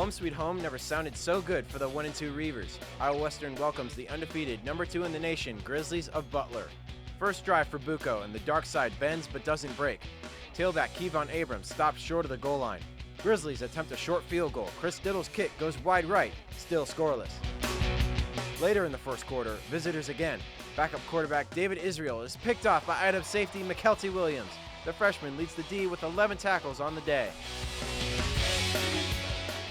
Home sweet home never sounded so good for the 1-2 Reavers. Iowa Western welcomes the undefeated number 2 in the nation Grizzlies of Butler. First drive for Bucco, and the dark side bends but doesn't break. Tailback Kevon Abrams stops short of the goal line. Grizzlies attempt a short field goal. Chris Diddle's kick goes wide right, still scoreless. Later in the first quarter, visitors again. Backup quarterback David Israel is picked off by Idaho safety McKelty Williams. The freshman leads the D with 11 tackles on the day.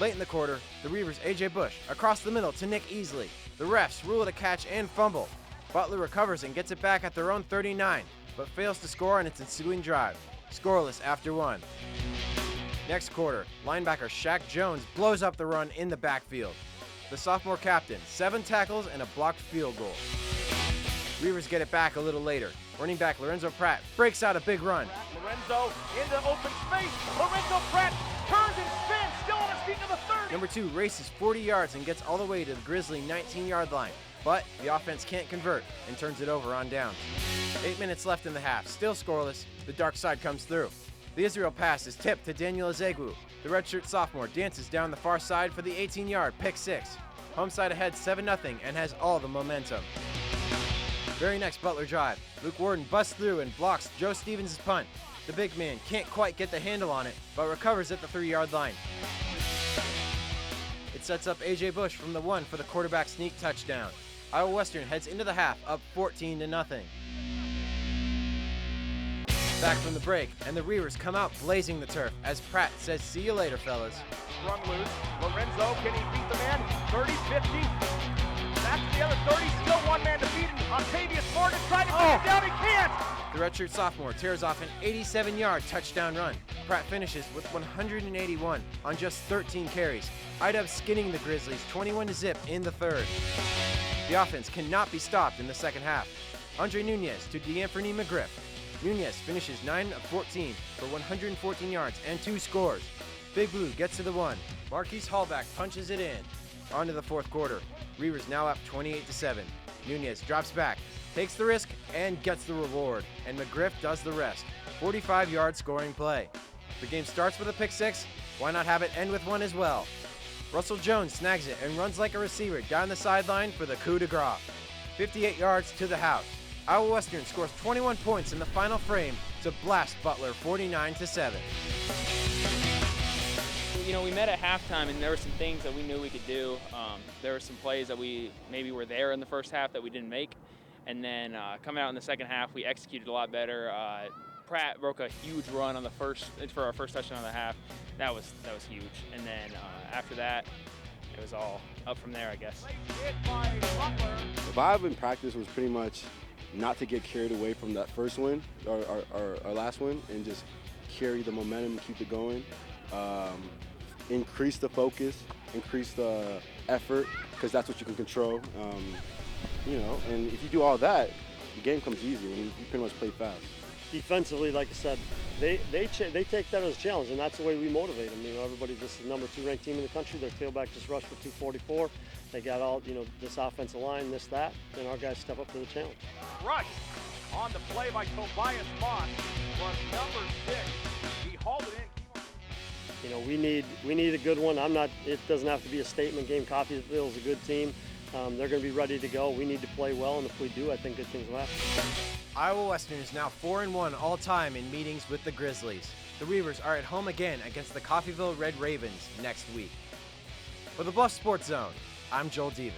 Late in the quarter, the Reavers' A.J. Bush across the middle to Nick Easley. The refs rule it a catch and fumble. Butler recovers and gets it back at their own 39, but fails to score on its ensuing drive. Scoreless after one. Next quarter, linebacker Shaq Jones blows up the run in the backfield. The sophomore captain, 7 tackles and a blocked field goal. Reavers get it back a little later. Running back Lorenzo Pratt breaks out a big run. Lorenzo into open space. Lorenzo Pratt turns and spins, still on his feet to the 30. Number 2 races 40 yards and gets all the way to the Grizzly 19-yard line. But the offense can't convert and turns it over on downs. 8 minutes left in the half, still scoreless. The dark side comes through. The Israel pass is tipped to Daniel Ezegwu. The redshirt sophomore dances down the far side for the 18-yard pick six. Home side ahead 7-0 and has all the momentum. Very next Butler drive, Luke Warden busts through and blocks Joe Stevens' punt. The big man can't quite get the handle on it, but recovers at the 3-yard line. It sets up A.J. Bush from the 1 for the quarterback sneak touchdown. Iowa Western heads into the half up 14-0. Back from the break, and the Reavers come out blazing the turf as Pratt says, "See you later, fellas." Run loose. Lorenzo, can he beat the man? 30, 50. Back to the other 30. Still one man defeated. Octavius Morgan trying to bring it down. He can't. The redshirt sophomore tears off an 87-yard touchdown run. Pratt finishes with 181 on just 13 carries. Idaho skinning the Grizzlies 21-0 in the third. The offense cannot be stopped in the second half. Andre Nunez to D'Anthony McGriff. Nunez finishes 9 of 14 for 114 yards and 2 scores. Big Blue gets to the 1. Marquise Hallback punches it in. On to the fourth quarter. Reavers now up 28-7. Nunez drops back, takes the risk, and gets the reward. And McGriff does the rest. 45-yard scoring play. The game starts with a pick six. Why not have it end with one as well? Russell Jones snags it and runs like a receiver down the sideline for the coup de grace. 58 yards to the house. Iowa Western scores 21 points in the final frame to blast Butler 49-7. You know, we met at halftime, and there were some things that we knew we could do. There were some plays that we maybe were there in the first half that we didn't make. And then coming out in the second half, we executed a lot better. Pratt broke a huge run on for our first touchdown of the half. That was huge. And then after that, it was all up from there, I guess. The vibe in practice was pretty much not to get carried away from that first win, our last win, and just carry the momentum and keep it going. Increase the focus, increase the effort, because that's what you can control. You know, and if you do all that, the game comes easy, and you pretty much play fast. Defensively, like I said, they take that as a challenge, and that's the way we motivate them. You know, everybody, this is the number 2 ranked team in the country. Their tailback just rushed for 244. They got all, you know, this offensive line, this, that, and our guys step up to the challenge. Rush on the play by Tobias Moss was number 6. He hauled it in. You know, we need a good one. It doesn't have to be a statement game. Coffeyville's a good team. They're going to be ready to go. We need to play well, and if we do, I think good things will happen. Iowa Western is now 4-1 all-time in meetings with the Grizzlies. The Reavers are at home again against the Coffeyville Red Ravens next week. For the Bluff Sports Zone, I'm Joel Devitt.